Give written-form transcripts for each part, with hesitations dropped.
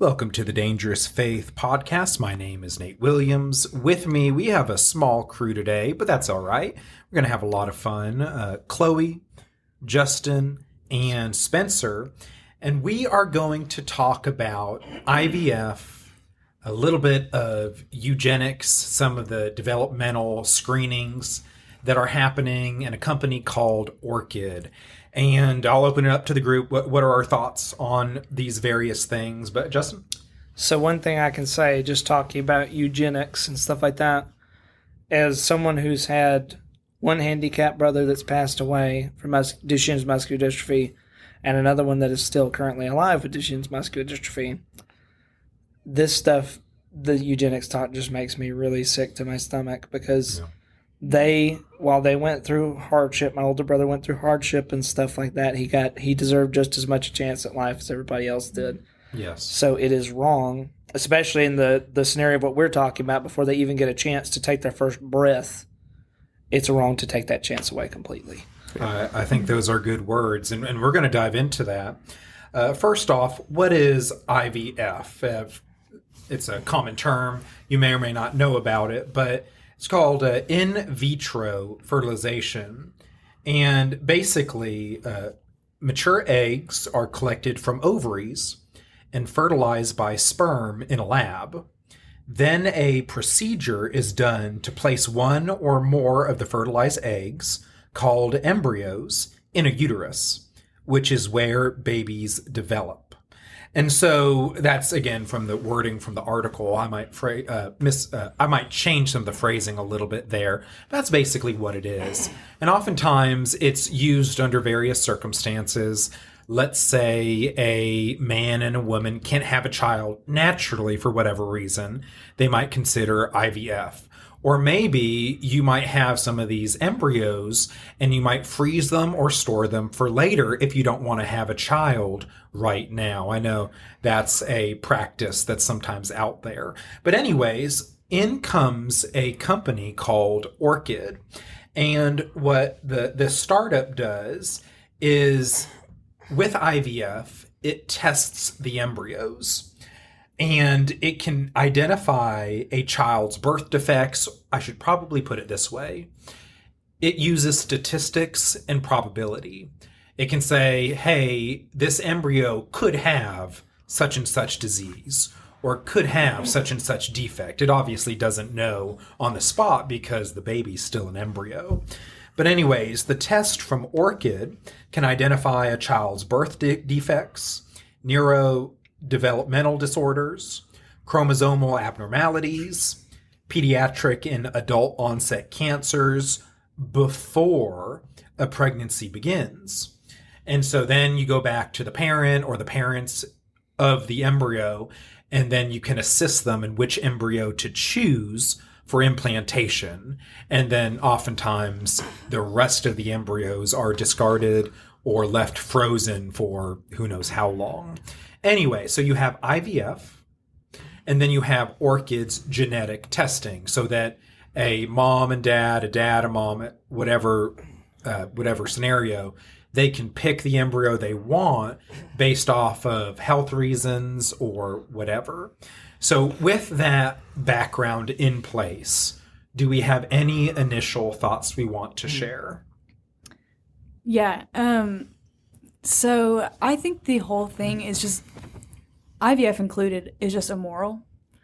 Welcome to the Dangerous Faith podcast. My name is Nate Williams. With me, we have a small crew today, but that's all right. We're going to have a lot of fun. Chloe, Justin, and Spencer. And we are going to talk about IVF, a little bit of eugenics, some of the developmental screenings that are happening in a company called Orchid. And I'll open it up to the group. What are our thoughts on these various things? But Justin? So one thing I can say, just talking about eugenics and stuff like that, as someone who's had one handicapped brother that's passed away from Duchenne's muscular dystrophy and another one that is still currently alive with Duchenne's muscular dystrophy, this stuff, the eugenics talk just makes me really sick to my stomach because while they went through hardship, my older brother went through hardship and stuff like that, he deserved just as much a chance at life as everybody else did. Yes. So it is wrong, especially in the scenario of what we're talking about, before they even get a chance to take their first breath. It's wrong to take that chance away completely. I think those are good words, and we're going to dive into that. First off, what is IVF? It's a common term. You may or may not know about it, but it's called in vitro fertilization. And basically, mature eggs are collected from ovaries and fertilized by sperm in a lab. Then a procedure is done to place one or more of the fertilized eggs, called embryos, in a uterus, which is where babies develop. And so that's, again, from the wording from the article. I might change some of the phrasing a little bit there. That's basically what it is. And oftentimes it's used under various circumstances. Let's say a man and a woman can't have a child naturally for whatever reason. They might consider IVF. Or maybe you might have some of these embryos and you might freeze them or store them for later if you don't want to have a child right now. I know that's a practice that's sometimes out there. But anyways, in comes a company called Orchid. And what the startup does is, with IVF, it tests the embryos. And it can identify a child's birth defects. I should probably put it this way. It uses statistics and probability. It can say, hey, this embryo could have such and such disease or could have such and such defect. It obviously doesn't know on the spot because the baby's still an embryo. But anyways, the test from Orchid can identify a child's birth defects, neurodevelopmental disorders, chromosomal abnormalities, pediatric and adult onset cancers before a pregnancy begins. And so then you go back to the parent or the parents of the embryo, and then you can assist them in which embryo to choose for implantation. And then oftentimes the rest of the embryos are discarded or left frozen for who knows how long. Anyway, so you have IVF, and then you have Orchid's genetic testing, so that a mom and dad, a dad, a mom, whatever scenario, they can pick the embryo they want based off of health reasons or whatever. So with that background in place, do we have any initial thoughts we want to share? Yeah. So I think the whole thing is just, IVF included, is just immoral.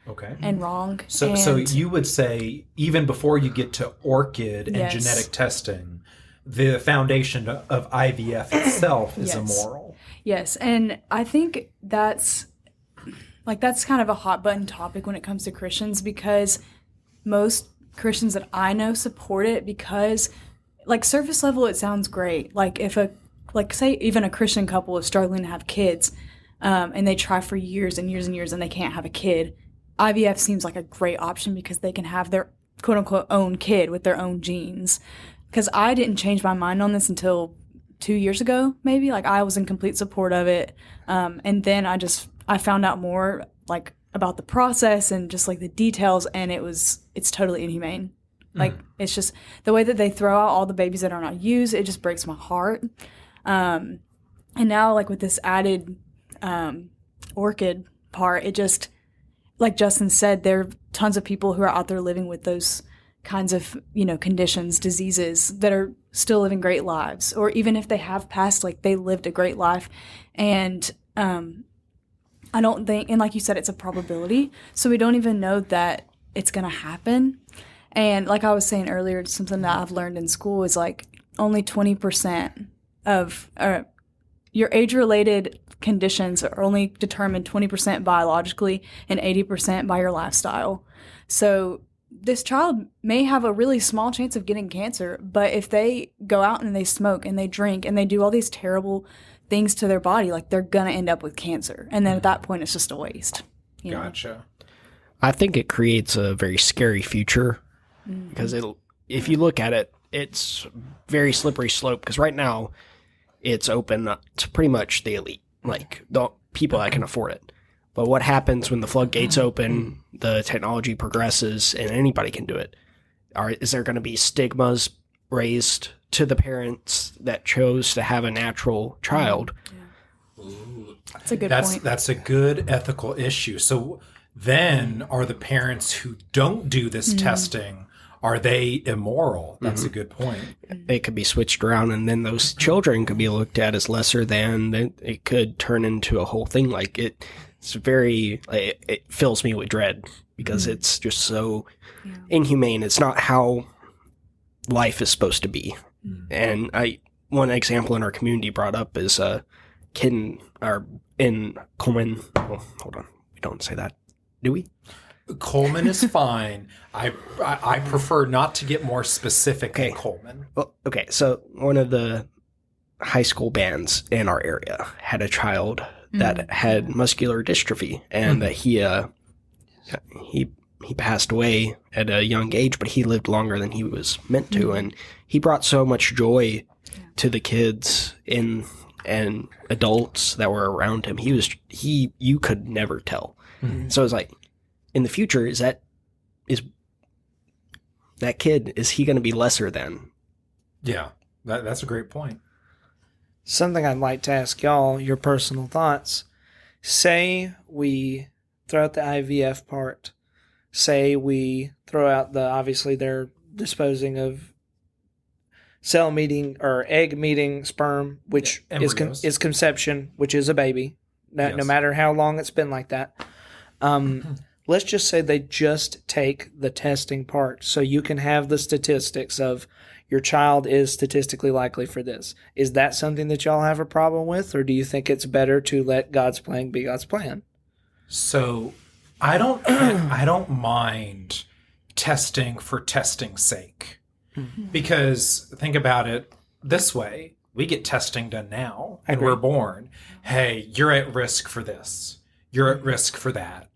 Okay. And wrong. So you would say, even before you get to Orchid and genetic testing, the foundation of IVF itself is immoral. Yes, and I think that's kind of a hot button topic when it comes to Christians, because most Christians that I know support it because, like, surface level, it sounds great. Like, if say even a Christian couple is struggling to have kids, and they try for years and years and years and they can't have a kid, IVF seems like a great option because they can have their quote-unquote own kid with their own genes. Because I didn't change my mind on this until 2 years ago, maybe. Like, I was in complete support of it. And then I found out more, like, about the process and just, like, the details, and it's totally inhumane. Like, it's just the way that they throw out all the babies that are not used, it just breaks my heart. And now, like, with this added Orchid part. It just, like Justin said, there are tons of people who are out there living with those kinds of, conditions, diseases, that are still living great lives. Or even if they have passed, like, they lived a great life. And I don't think, and like you said, it's a probability. So we don't even know that it's going to happen. And like I was saying earlier, something that I've learned in school is like only 20% of your age-related conditions are only determined 20% biologically and 80% by your lifestyle. So this child may have a really small chance of getting cancer, but if they go out and they smoke and they drink and they do all these terrible things to their body, like, they're going to end up with cancer. And then at that point, it's just a waste. Gotcha. I think it creates a very scary future because if you look at it, it's very slippery slope because right now it's open to pretty much the elite, like the people that can afford it. But what happens when the floodgates open, the technology progresses, and anybody can do it? Is there going to be stigmas raised to the parents that chose to have a natural child? That's a good point. That's a good ethical issue. So then are the parents who don't do this testing, are they immoral? That's a good point. It could be switched around, and then those children could be looked at as lesser than. Then it could turn into a whole thing. Like it's very. It fills me with dread because it's just so inhumane. It's not how life is supposed to be. And one example in our community brought up is a kid in Coleman. Oh, hold on, we don't say that, do we? Coleman is fine. I prefer not to get more specific than Coleman. Well, okay, so one of the high school bands in our area had a child that had muscular dystrophy, and that he passed away at a young age, but he lived longer than he was meant to, and he brought so much joy to the kids and adults that were around him. You could never tell. So it's like, in the future, is that kid, is he going to be lesser than? Yeah, that's a great point. Something I'd like to ask y'all, your personal thoughts. Say we throw out the IVF part. Say we throw out obviously they're disposing of cell-meeting or egg-meeting sperm, which is conception, which is a baby, no matter how long it's been like that. Let's just say they just take the testing part, so you can have the statistics of your child is statistically likely for this. Is that something that y'all have a problem with, or do you think it's better to let God's plan be God's plan? So I don't mind testing for testing's sake, because think about it this way: we get testing done now, and we're born. Hey, you're at risk for this. You're at risk for that.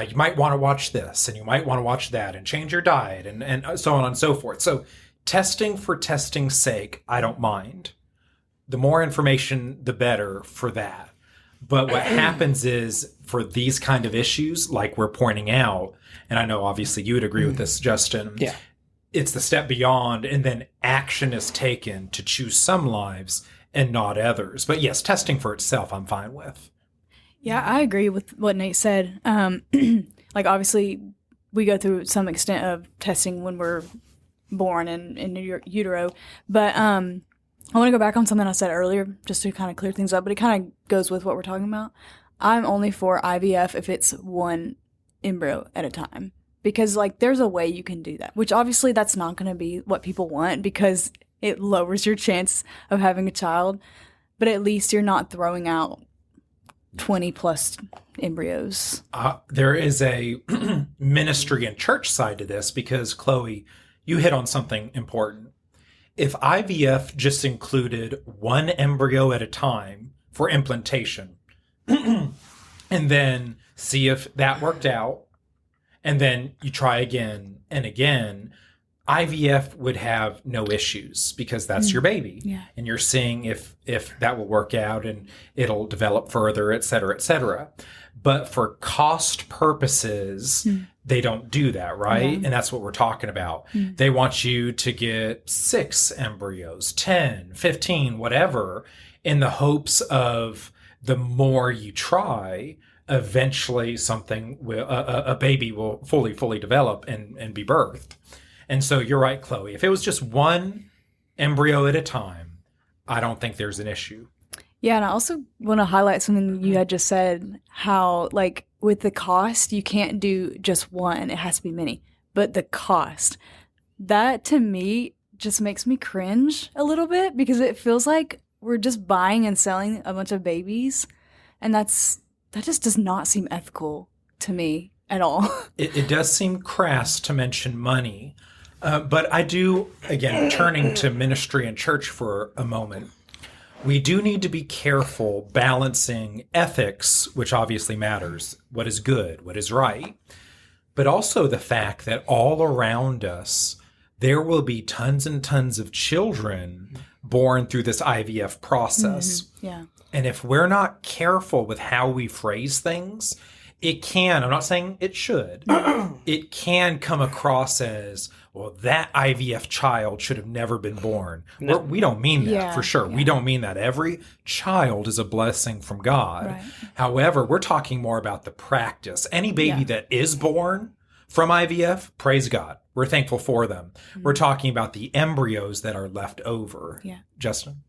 You might want to watch this, and you might want to watch that, and change your diet, and so on and so forth. So testing for testing's sake, I don't mind. The more information, the better for that. But what happens is, for these kind of issues, like we're pointing out, and I know obviously you would agree with this, Justin, it's the step beyond, and then action is taken to choose some lives and not others. But yes, testing for itself, I'm fine with. Yeah, I agree with what Nate said. Like, obviously, we go through some extent of testing when we're born in utero. But I want to go back on something I said earlier, just to kind of clear things up, but it kind of goes with what we're talking about. I'm only for IVF if it's one embryo at a time. Because, like, there's a way you can do that, which obviously that's not going to be what people want because it lowers your chance of having a child. But at least you're not throwing out 20 plus embryos. There is a ministry and church side to this because, Chloe, you hit on something important. If IVF just included one embryo at a time for implantation, and then see if that worked out, and then you try again and again, IVF would have no issues because that's your baby. Yeah. And you're seeing if that will work out and it'll develop further, et cetera, et cetera. But for cost purposes, they don't do that, right? Yeah. And that's what we're talking about. They want you to get 6 embryos, 10, 15, whatever, in the hopes of the more you try, eventually something will, a baby will fully develop and be birthed. And so you're right, Chloe. If it was just one embryo at a time, I don't think there's an issue. Yeah, and I also want to highlight something you had just said, how, like, with the cost, you can't do just one. It has to be many. But the cost, that to me just makes me cringe a little bit, because it feels like we're just buying and selling a bunch of babies. And that just does not seem ethical to me at all. It does seem crass to mention money. But I do, again, turning to ministry and church for a moment, we do need to be careful balancing ethics, which obviously matters, what is good, what is right, but also the fact that all around us, there will be tons and tons of children born through this IVF process. Mm-hmm. Yeah. And if we're not careful with how we phrase things, it can, I'm not saying it should, it can come across as, well, that IVF child should have never been born. We don't mean that, for sure. Yeah. We don't mean that. Every child is a blessing from God. Right. However, we're talking more about the practice. Any baby that is born from IVF, praise God. We're thankful for them. Mm-hmm. We're talking about the embryos that are left over. Yeah. Justin?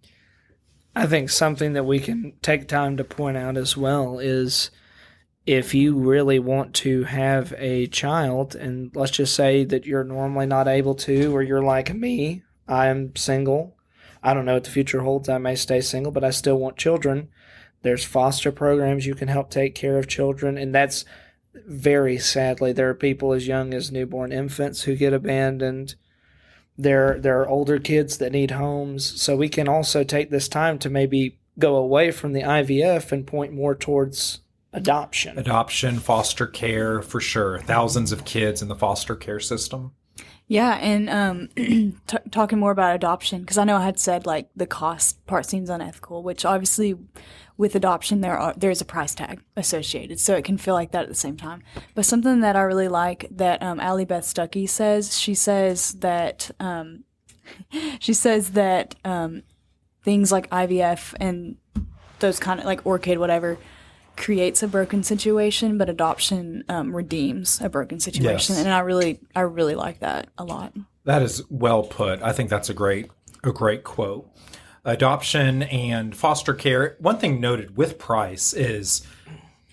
I think something that we can take time to point out as well is, if you really want to have a child, and let's just say that you're normally not able to, or you're like me, I'm single. I don't know what the future holds. I may stay single, but I still want children. There's foster programs you can help take care of children, and that's very sadly, there are people as young as newborn infants who get abandoned. There are older kids that need homes. So we can also take this time to maybe go away from the IVF and point more towards adoption, foster care, for sure. Thousands of kids in the foster care system. Yeah, and talking more about adoption, because I know I had said, like, the cost part seems unethical, which obviously with adoption there's a price tag associated, so it can feel like that at the same time. But something that I really like that Allie Beth Stuckey says, she says that things like IVF and those kind of, like, Orchid, whatever, creates a broken situation, but adoption redeems a broken situation. Yes. And I really like that a lot. That is well put. I think that's a great quote. Adoption and foster care. One thing noted with price is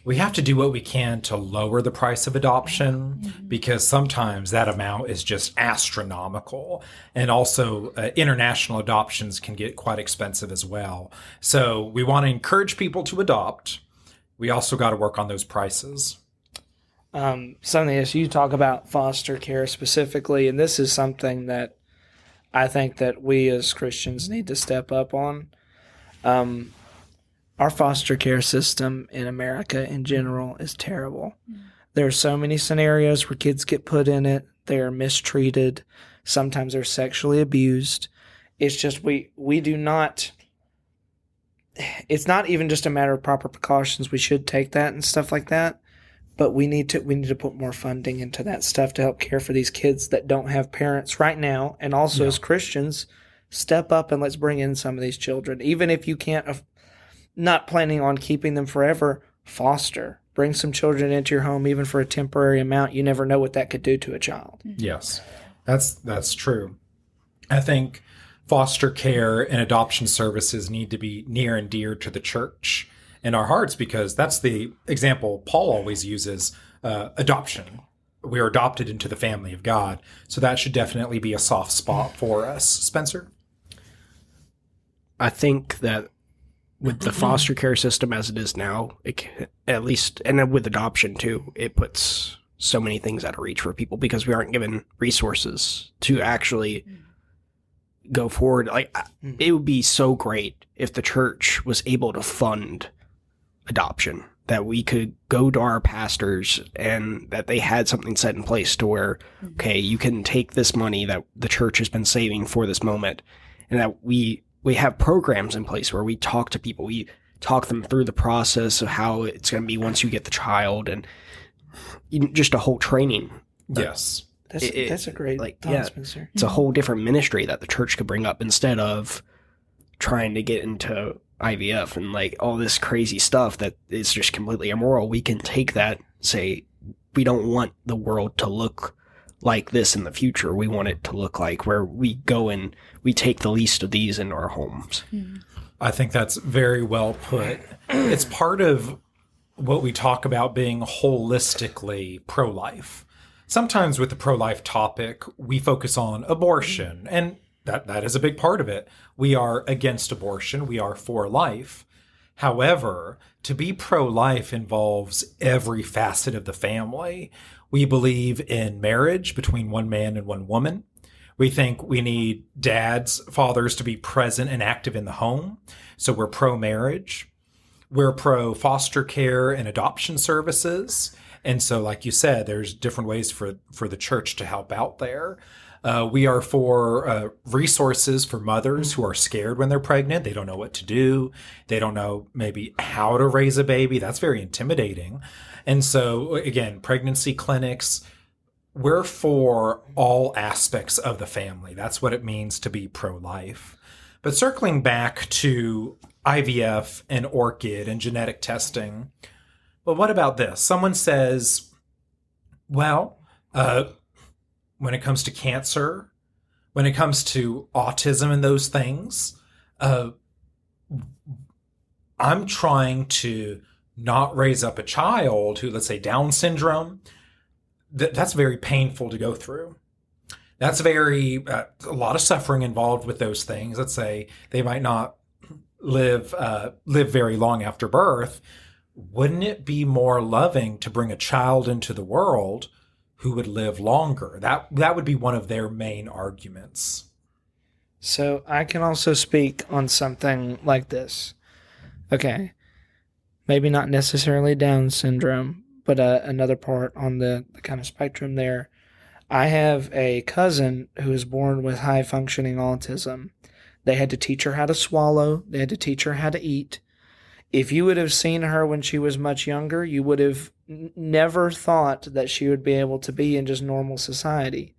we have to do what we can to lower the price of adoption, because sometimes that amount is just astronomical. And also international adoptions can get quite expensive as well. So we want to encourage people to adopt. We also got to work on those prices. Something as you talk about foster care specifically, and this is something that I think that we as Christians need to step up on. Our foster care system in America in general is terrible. There are so many scenarios where kids get put in it. They're mistreated. Sometimes they're sexually abused. It's just we do not... It's not even just a matter of proper precautions. We should take that and stuff like that, but we need to put more funding into that stuff to help care for these kids that don't have parents right now. And also as Christians, step up and let's bring in some of these children. Even if you can't, not planning on keeping them forever, foster. Bring some children into your home, even for a temporary amount. You never know what that could do to a child. Yes, that's true. I think foster care and adoption services need to be near and dear to the church in our hearts, because that's the example Paul always uses, adoption. We are adopted into the family of God. So that should definitely be a soft spot for us. Spencer? I think that with the foster care system as it is now, at least, and with adoption too, it puts so many things out of reach for people because we aren't given resources to actually go forward. Like, it would be so great if the church was able to fund adoption, that we could go to our pastors and that they had something set in place to where, okay, you can take this money that the church has been saving for this moment, and that we have programs in place where we talk to people, we talk them through the process of how it's going to be once you get the child, and just a whole training. Yes. That's a great thought, Spencer. It's a whole different ministry that the church could bring up instead of trying to get into IVF and like all this crazy stuff that is just completely immoral, we can take that, say, we don't want the world to look like this in the future. We want it to look like where we go and we take the least of these into our homes. I think that's very well put. It's part of what we talk about being holistically pro-life. Sometimes with the pro-life topic, we focus on abortion, and that is a big part of it. We are against abortion. We are for life. However, to be pro-life involves every facet of the family. We believe in marriage between one man and one woman. We think we need dads, fathers to be present and active in the home. So we're pro-marriage. We're pro-foster care and adoption services. And so, like you said, there's different ways for the church to help out there. We are for resources for mothers who are scared when they're pregnant. They don't know what to do. They don't know maybe how to raise a baby. That's very intimidating. And so, again, pregnancy clinics, we're for all aspects of the family. That's what it means to be pro-life. But circling back to IVF and Orchid and genetic testing, well, what about this? Someone says, well, when it comes to cancer, when it comes to autism and those things, I'm trying to not raise up a child who, let's say, Down syndrome. That's very painful to go through. That's a lot of suffering involved with those things. Let's say they might not live very long after birth. Wouldn't it be more loving to bring a child into the world who would live longer? That would be one of their main arguments. So I can also speak on something like this. Okay, maybe not necessarily Down syndrome, but another part on the kind of spectrum there. I have a cousin who was born with high-functioning autism. They had to teach her how to swallow. They had to teach her how to eat. If you would have seen her when she was much younger, you would have never thought that she would be able to be in just normal society.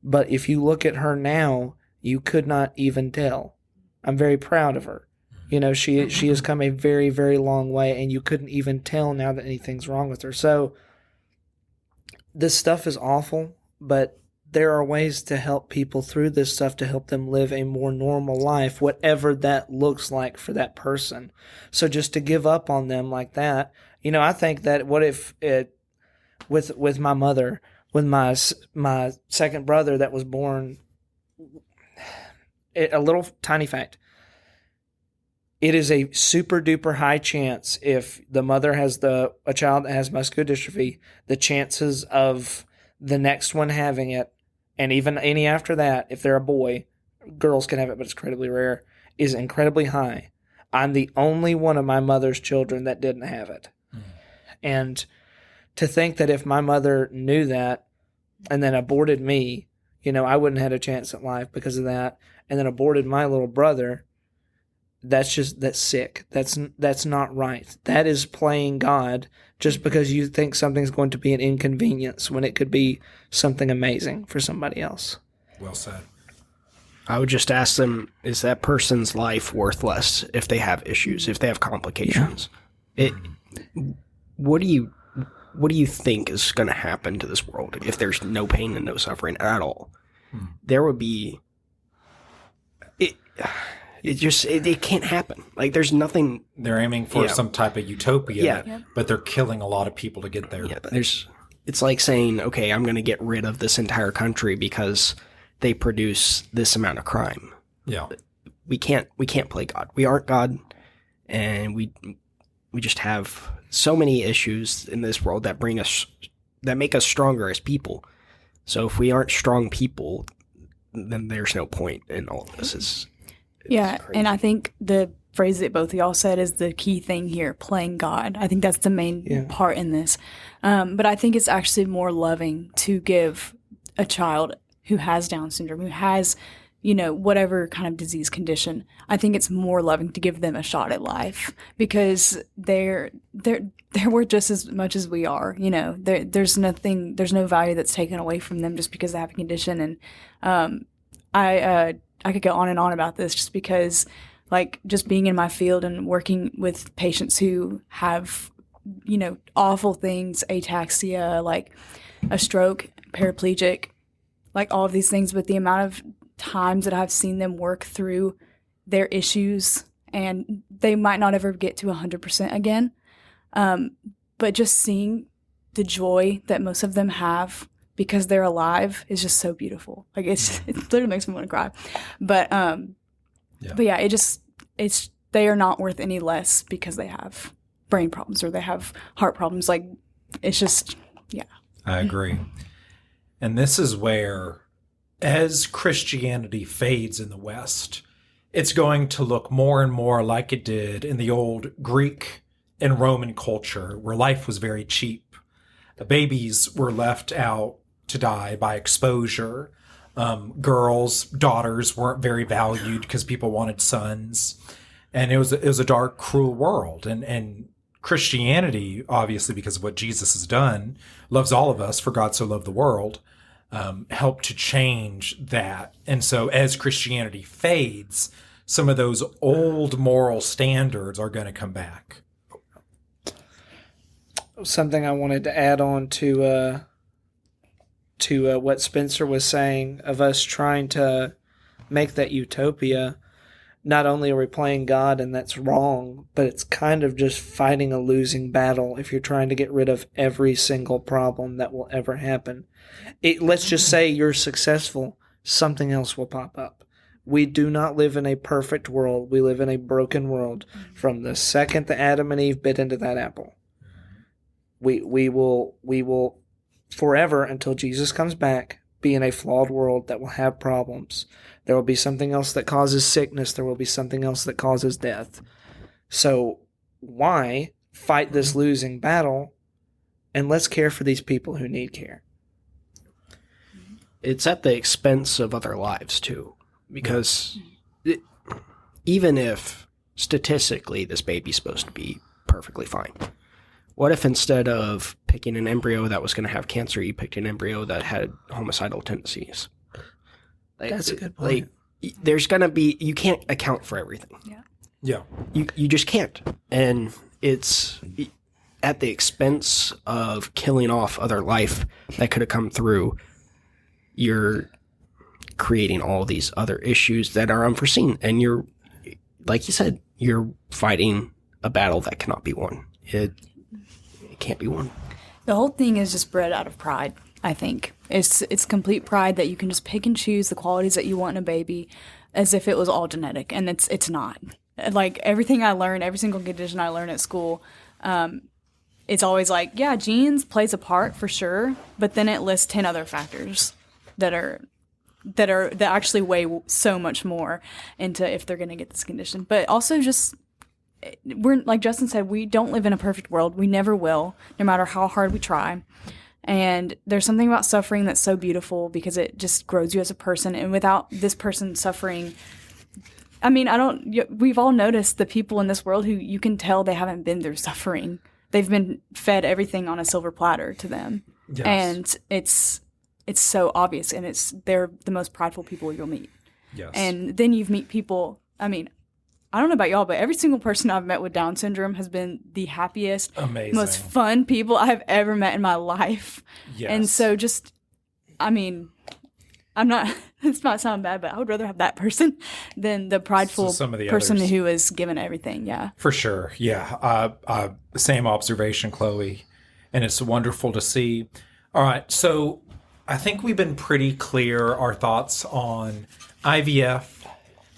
But if you look at her now, you could not even tell. I'm very proud of her. You know, she has come a very, very long way, and you couldn't even tell now that anything's wrong with her. So this stuff is awful, but there are ways to help people through this stuff to help them live a more normal life, whatever that looks like for that person. So just to give up on them like that, you know, I think that what if it, with my mother, with my second brother that was born, a little tiny fact, it is a super duper high chance if the mother has a child that has muscular dystrophy, the chances of the next one having it, and even any after that, if they're a boy, girls can have it, but it's incredibly rare, is incredibly high. I'm the only one of my mother's children that didn't have it. And to think that if my mother knew that and then aborted me, you know, I wouldn't have had a chance at life because of that, and then aborted my little brother, that's sick. That's not right. That is playing God just because you think something's going to be an inconvenience when it could be something amazing for somebody else. Well said. I would just ask them, is that person's life worth less if they have issues, if they have complications? Yeah. What do you think is going to happen to this world if there's no pain and no suffering at all? There would be it can't happen. Like, there's nothing. They're aiming for some type of utopia, Yeah. but they're killing a lot of people to get there. Yeah, but it's like saying, okay, I'm going to get rid of this entire country because they produce this amount of crime. Yeah. We can't play God. We aren't God, and we just have so many issues in this world that make us stronger as people. So if we aren't strong people, then there's no point in all of this. It's Yeah, crazy. and I think the phrase that both of y'all said is the key thing here, playing God. I think that's the main part in this. But I think it's actually more loving to give a child who has Down syndrome, who has, you know, whatever kind of disease condition. I think it's more loving to give them a shot at life because they're worth just as much as we are. You know, there's no value that's taken away from them just because they have a condition. And I could go on and on about this just because like just being in my field and working with patients who have, awful things, ataxia, like a stroke, paraplegic, like all of these things. But the amount of times that I've seen them work through their issues, and they might not ever get to 100% again. But just seeing the joy that most of them have because they're alive is just so beautiful. Like it literally makes me want to cry. But yeah, they are not worth any less because they have brain problems or they have heart problems. Like it's just, yeah. I agree. And this is where, as Christianity fades in the West, it's going to look more and more like it did in the old Greek and Roman culture, where life was very cheap. The babies were left out to die by exposure. Girls, daughters weren't very valued because people wanted sons. And it was a dark, cruel world. And Christianity, obviously, because of what Jesus has done, loves all of us, for God so loved the world, helped to change that. And so as Christianity fades, some of those old moral standards are going to come back. Something I wanted to add on to what Spencer was saying of us trying to make that utopia. Not only are we playing God, and that's wrong, but it's kind of just fighting a losing battle if you're trying to get rid of every single problem that will ever happen. Let's just say you're successful, something else will pop up. We do not live in a perfect world. We live in a broken world from the second that Adam and Eve bit into that apple. We will forever, until Jesus comes back, be in a flawed world that will have problems. There will be something else that causes sickness. There will be something else that causes death. So why fight this losing battle, and let's care for these people who need care? It's at the expense of other lives, too. Because even if statistically this baby's supposed to be perfectly fine, what if instead of picking an embryo that was going to have cancer, you picked an embryo that had homicidal tendencies? That's a good point. There's going to be, you can't account for everything. Yeah. You just can't. And it's at the expense of killing off other life that could have come through. You're creating all these other issues that are unforeseen. And you're, like you said, you're fighting a battle that cannot be won. It can't be won. The whole thing is just bred out of pride, I think. It's complete pride that you can just pick and choose the qualities that you want in a baby as if it was all genetic, and it's not. Like everything I learned, every single condition I learned at school, it's always like, yeah, genes plays a part for sure, but then it lists 10 other factors that actually weigh so much more into if they're going to get this condition. But also just, we're, like Justin said, we don't live in a perfect world. We never will, no matter how hard we try. And there's something about suffering that's so beautiful because it just grows you as a person. And without this person suffering, I mean, we've all noticed the people in this world who you can tell they haven't been through suffering. They've been fed everything on a silver platter to them. Yes. And it's so obvious, and they're the most prideful people you'll meet. Yes. And then you meet people, I mean, I don't know about y'all, but every single person I've met with Down syndrome has been the happiest, amazing, most fun people I've ever met in my life. Yes. And so just, I mean, I'm not, this might sound bad, but I would rather have that person than the prideful person others who is given everything. Yeah. For sure. Yeah. Same observation, Chloe. And it's wonderful to see. All right. So I think we've been pretty clear our thoughts on IVF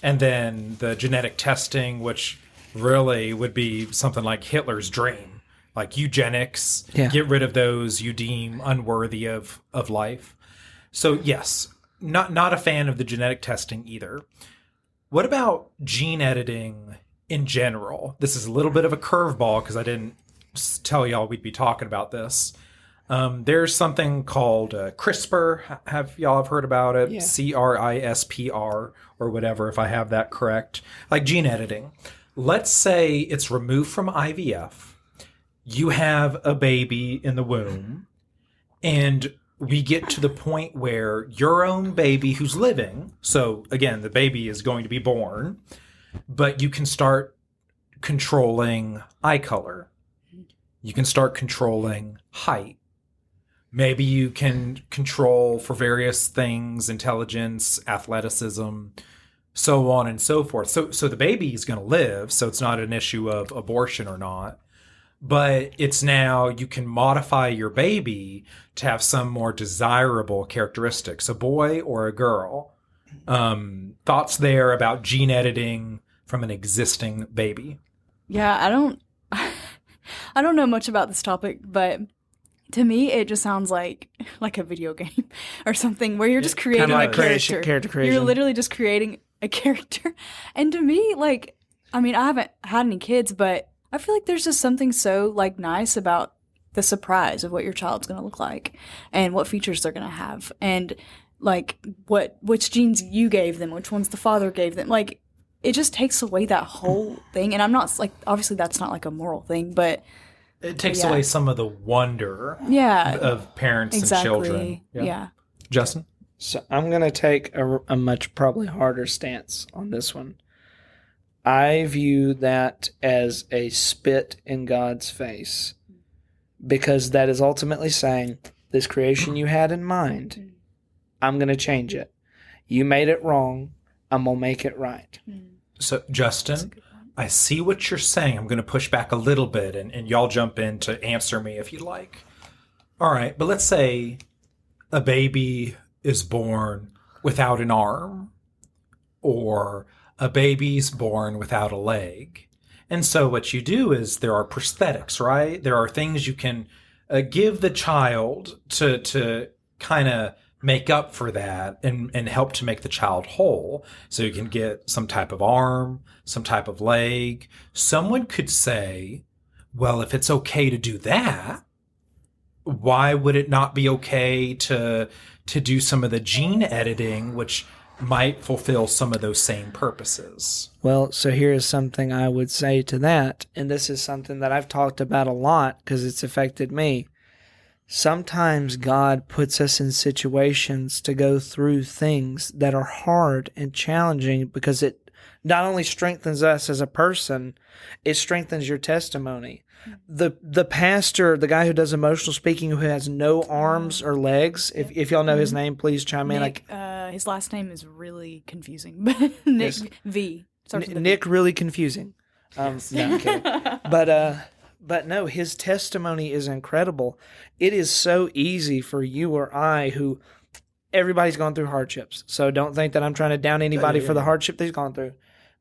and then the genetic testing, which really would be something like Hitler's dream, like eugenics, get rid of those you deem unworthy of life. So yes, not a fan of the genetic testing either. What about gene editing in general? This is a little bit of a curveball because I didn't tell y'all we'd be talking about this. There's something called CRISPR. Have y'all heard about it? Yeah. CRISPR or whatever, if I have that correct. Like gene editing. Let's say it's removed from IVF. You have a baby in the womb, and we get to the point where your own baby who's living, so again, the baby is going to be born, but you can start controlling eye color. You can start controlling height. Maybe you can control for various things, intelligence, athleticism, so on and so forth. So the baby is going to live, so it's not an issue of abortion or not. But it's now you can modify your baby to have some more desirable characteristics, a boy or a girl. Thoughts there about gene editing from an existing baby? Yeah, I don't know much about this topic, but to me it just sounds like a video game or something where you're just creating Kinda a like character. character creation. You're literally just creating a character. And to me, like, I mean, I haven't had any kids, but I feel like there's just something so like nice about the surprise of what your child's going to look like and what features they're going to have and like which genes you gave them, which ones the father gave them. Like, it just takes away that whole thing. And I'm not like, obviously that's not like a moral thing, but It takes away some of the wonder of parents and children. Yeah. Justin? So I'm going to take a much probably harder stance on this one. I view that as a spit in God's face because that is ultimately saying, this creation you had in mind, I'm going to change it. You made it wrong. I'm going to make it right. So, Justin, I see what you're saying. I'm going to push back a little bit, and y'all jump in to answer me if you like. All right, but let's say a baby is born without an arm, or a baby's born without a leg. And so what you do is there are prosthetics, right? There are things you can give the child to kind of make up for that and help to make the child whole. So you can get some type of arm, some type of leg. Someone could say, well, if it's okay to do that, why would it not be okay to do some of the gene editing, which might fulfill some of those same purposes? Well, so here is something I would say to that, and this is something that I've talked about a lot because it's affected me. Sometimes God puts us in situations to go through things that are hard and challenging because it not only strengthens us as a person, it strengthens your testimony. The pastor, the guy who does emotional speaking, who has no arms or legs, if y'all know his name, please chime in. Nick, his last name is really confusing, but Nick V. Starts with a V. Nick, really confusing. No, I'm kidding. But no, his testimony is incredible. It is so easy for you or I, who everybody's gone through hardships. So don't think that I'm trying to down anybody for the hardship they've gone through.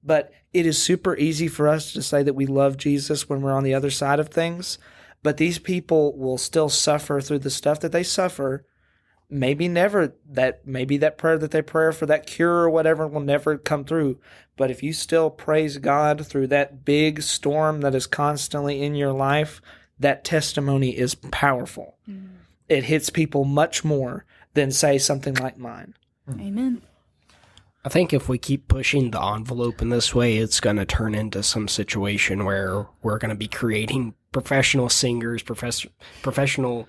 But it is super easy for us to say that we love Jesus when we're on the other side of things. But these people will still suffer through the stuff that they suffer. Maybe that prayer that they pray for that cure or whatever will never come through. But if you still praise God through that big storm that is constantly in your life, that testimony is powerful. Mm. It hits people much more than, say, something like mine. Amen. I think if we keep pushing the envelope in this way, it's going to turn into some situation where we're going to be creating professional singers, professional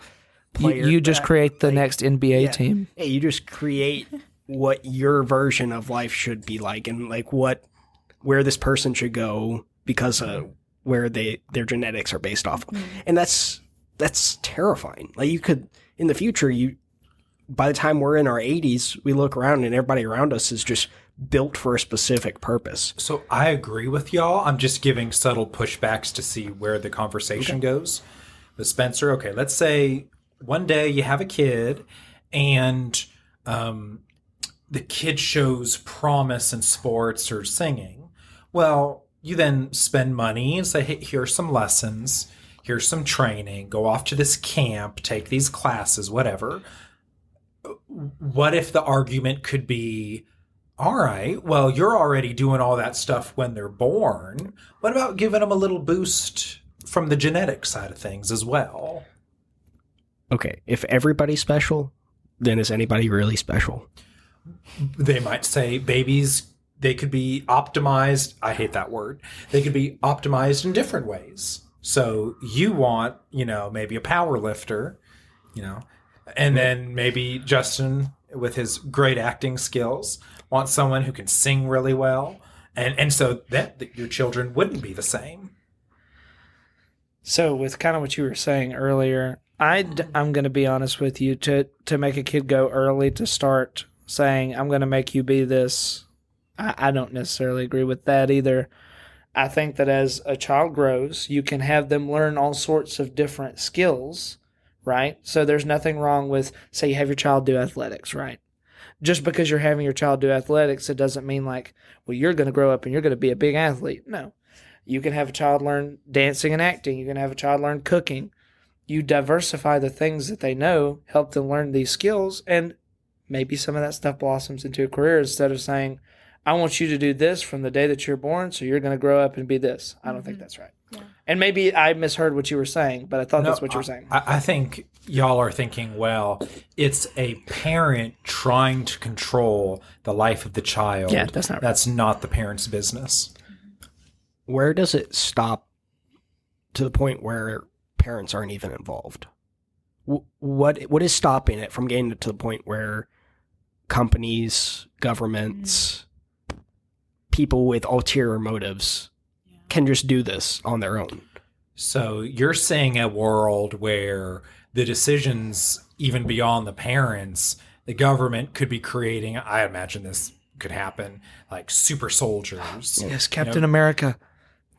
players. You just create the next NBA team. Yeah, you just create what your version of life should be like, and like where this person should go because of where their genetics are based off of. And that's terrifying. Like, you could, in the future, by the time we're in our 80s, we look around and everybody around us is just built for a specific purpose. So I agree with y'all. I'm just giving subtle pushbacks to see where the conversation goes. But Spencer, okay, let's say one day you have a kid and the kid shows promise in sports or singing. Well, you then spend money and say, hey, here's some lessons, here's some training, go off to this camp, take these classes, whatever. What if the argument could be, all right, well, you're already doing all that stuff when they're born. What about giving them a little boost from the genetic side of things as well? Okay, if everybody's special, then is anybody really special? They might say babies, they could be optimized. I hate that word. They could be optimized in different ways. So you want, maybe a power lifter, and then maybe Justin, with his great acting skills, wants someone who can sing really well. And so that your children wouldn't be the same. So with kind of what you were saying earlier, I'm going to be honest with you, to make a kid go early to start saying, I'm going to make you be this, I don't necessarily agree with that either. I think that as a child grows, you can have them learn all sorts of different skills, right? So there's nothing wrong with, say you have your child do athletics, right? Just because you're having your child do athletics, it doesn't mean like, well, you're going to grow up and you're going to be a big athlete. No. You can have a child learn dancing and acting. You can have a child learn cooking. You diversify the things that they know, help them learn these skills, and maybe some of that stuff blossoms into a career instead of saying, I want you to do this from the day that you're born, so you're going to grow up and be this. I don't think that's right. Yeah. And maybe I misheard what you were saying, but I thought that's what you were saying. I think y'all are thinking, well, it's a parent trying to control the life of the child. Yeah, that's not right. That's not the parent's business. Where does it stop to the point where parents aren't even involved? What is stopping it from getting to the point where companies, governments, people with ulterior motives can just do this on their own? So you're saying a world where the decisions, even beyond the parents, the government could be creating, I imagine this could happen, like super soldiers. Yes, Captain America.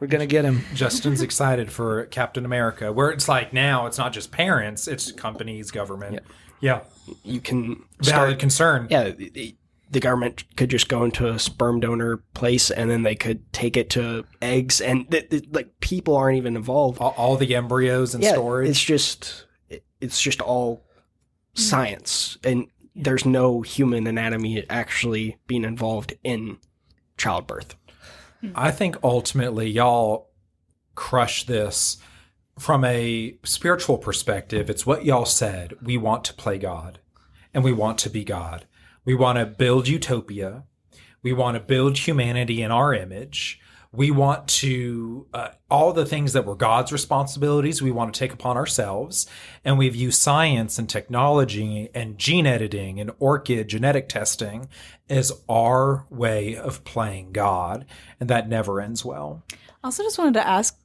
We're going to get him. Justin's excited for Captain America, where it's like now it's not just parents, it's companies, government. Yeah. You can Valid concern. Yeah, the government could just go into a sperm donor place and then they could take it to eggs, and like people aren't even involved. All the embryos and storage. It's just all science, and there's no human anatomy actually being involved in childbirth. I think ultimately y'all crush this from a spiritual perspective. It's what y'all said. We want to play God, and we want to be God. We want to build utopia. We want to build humanity in our image. We want to, all the things that were God's responsibilities, we want to take upon ourselves. And we view science and technology and gene editing and Orchid genetic testing as our way of playing God. And that never ends well. I also just wanted to ask,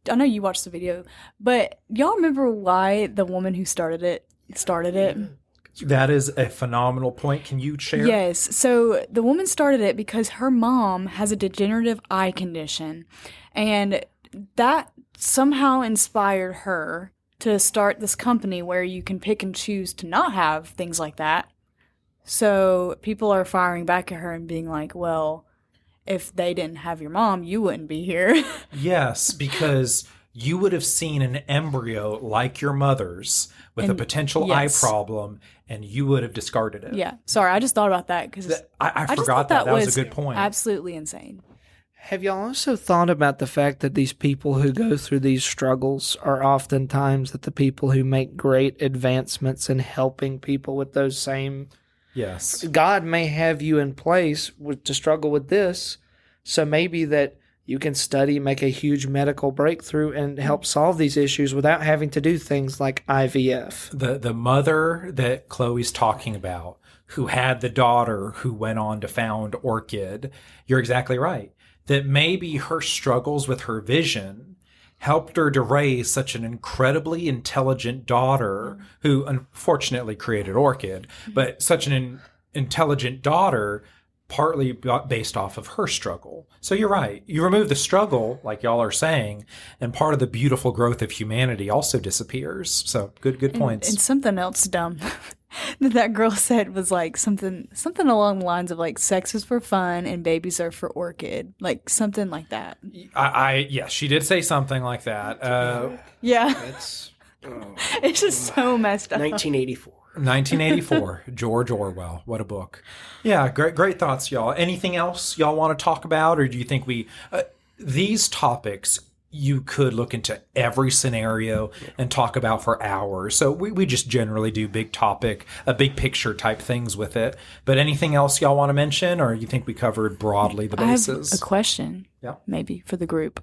I know you watched the video, but y'all remember why the woman who started it? That is a phenomenal point. Can you share? Yes. So the woman started it because her mom has a degenerative eye condition, and that somehow inspired her to start this company where you can pick and choose to not have things like that. So people are firing back at her and being like, well, if they didn't have your mom, you wouldn't be here. Yes, because you would have seen an embryo like your mother's with a potential eye problem, and you would have discarded it. Yeah. Sorry, I just thought about that because I forgot that. That was a good point. Absolutely insane. Have y'all also thought about the fact that these people who go through these struggles are oftentimes the people who make great advancements in helping people with those same... Yes. God may have you in place to struggle with this, so maybe that you can study, make a huge medical breakthrough, and help solve these issues without having to do things like IVF. The mother that Chloe's talking about, who had the daughter who went on to found Orchid, you're exactly right. That maybe her struggles with her vision helped her to raise such an incredibly intelligent daughter who unfortunately created Orchid, but such an intelligent daughter partly based off of her struggle. So you're right. You remove the struggle, like y'all are saying, and part of the beautiful growth of humanity also disappears. So good points. And something else dumb that girl said was like something along the lines of like sex is for fun and babies are for Orchid, like something like that. Yes, she did say something like that. Yeah, That's it's just so messed up. 1984. 1984, George Orwell. What a book. Yeah, great thoughts, y'all. Anything else y'all want to talk about, or do you think these topics you could look into every scenario and talk about for hours? So we just generally do big topic, big picture type things with it. But anything else y'all want to mention, or you think we covered broadly the bases? I have a question, maybe for the group.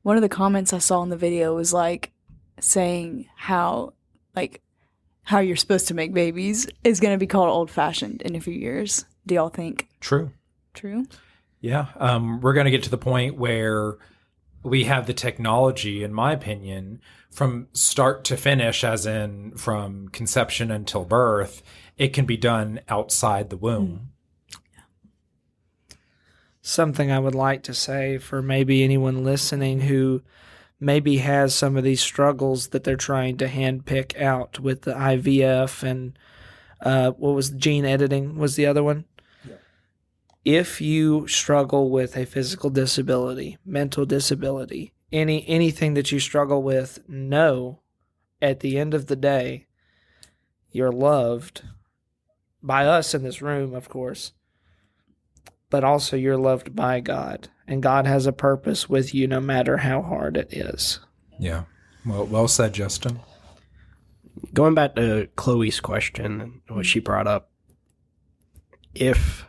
One of the comments I saw in the video was like saying how you're supposed to make babies is going to be called old-fashioned in a few years. Do y'all think? True. Yeah. We're going to get to the point where we have the technology, in my opinion, from start to finish, as in from conception until birth, it can be done outside the womb. Something I would like to say for maybe anyone listening who maybe has some of these struggles that they're trying to handpick out with the IVF and what was gene editing was the other one? Yeah. If you struggle with a physical disability, mental disability, anything that you struggle with, know at the end of the day, you're loved by us in this room, of course, but also you're loved by God, and God has a purpose with you no matter how hard it is. Yeah. Well said, Justin. Going back to Chloe's question and what she brought up, if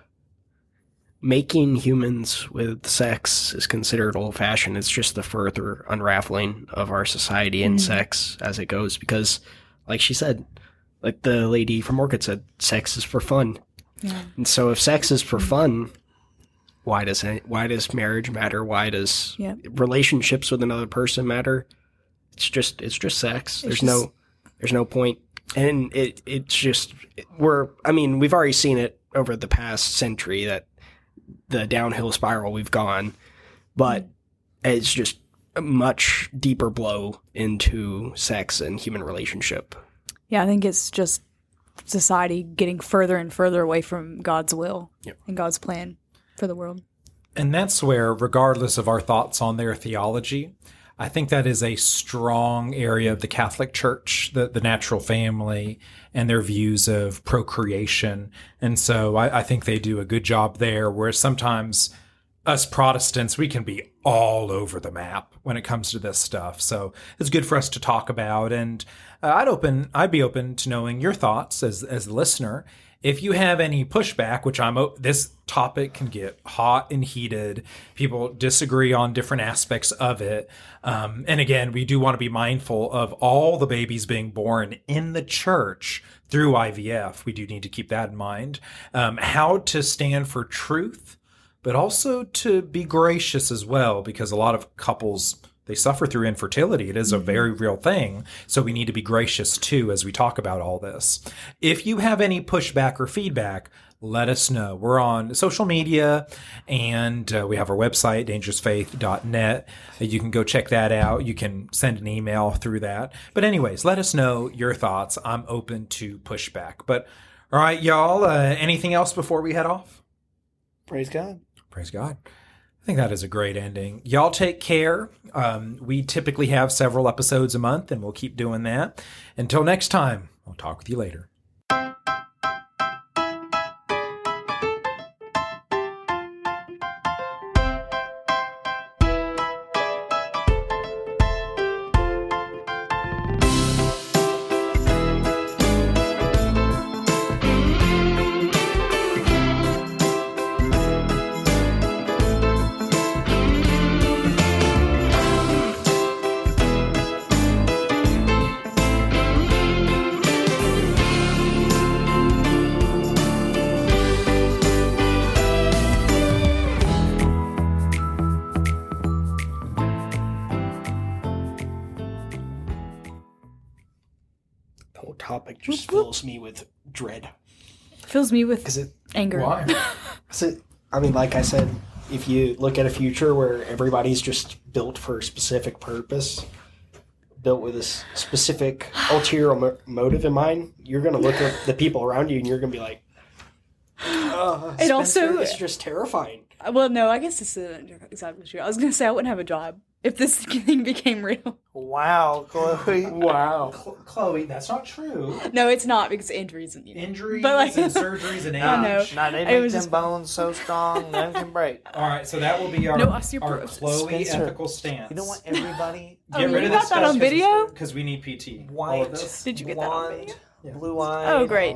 making humans with sex is considered old-fashioned, it's just the further unraveling of our society and sex as it goes. Because, like she said, like the lady from Orchid said, sex is for fun. Yeah. And so if sex is for fun, why does marriage matter? Why does relationships with another person matter? It's just sex. There's no point. And we've already seen it over the past century that the downhill spiral we've gone, but it's just a much deeper blow into sex and human relationship. Yeah, I think it's just society getting further and further away from God's will and God's plan for the world. And that's where, regardless of our thoughts on their theology, I think that is a strong area of the Catholic Church, the natural family, and their views of procreation. And so I think they do a good job there, whereas sometimes us Protestants, we can be all over the map when it comes to this stuff. So it's good for us to talk about. And I'd be open to knowing your thoughts as a listener. If you have any pushback, which this topic can get hot and heated. People disagree on different aspects of it. And again, we do want to be mindful of all the babies being born in the church through IVF. We do need to keep that in mind. How to stand for truth, but also to be gracious as well, because a lot of couples, they suffer through infertility. It is a very real thing. So we need to be gracious too as we talk about all this. If you have any pushback or feedback, let us know. We're on social media, and we have our website, dangerousfaith.net. You can go check that out. You can send an email through that. But anyways, let us know your thoughts. I'm open to pushback. But all right, y'all, anything else before we head off? Praise God. Praise God. I think that is a great ending. Y'all take care. We typically have several episodes a month, and we'll keep doing that. Until next time, I'll talk with you later. Topic just fills me with dread. Fills me with anger. Why? Like I said, if you look at a future where everybody's just built for a specific purpose, built with a specific ulterior motive in mind, you're going to look at the people around you and you're going to be like, it also, it's just terrifying. Well, no, I guess this isn't exactly true. I was going to say I wouldn't have a job if this thing became real. Wow, Chloe. Wow. Chloe, that's not true. No, it's not, because injuries and Injuries but and surgeries and age. I know. Now they make them bones so strong, none can break. All right, so that will be our Chloe Spencer, ethical stance. You don't want everybody... Get rid of got this that on video? because we need PT. White, Did you get that on video? blue eyes. Oh, great.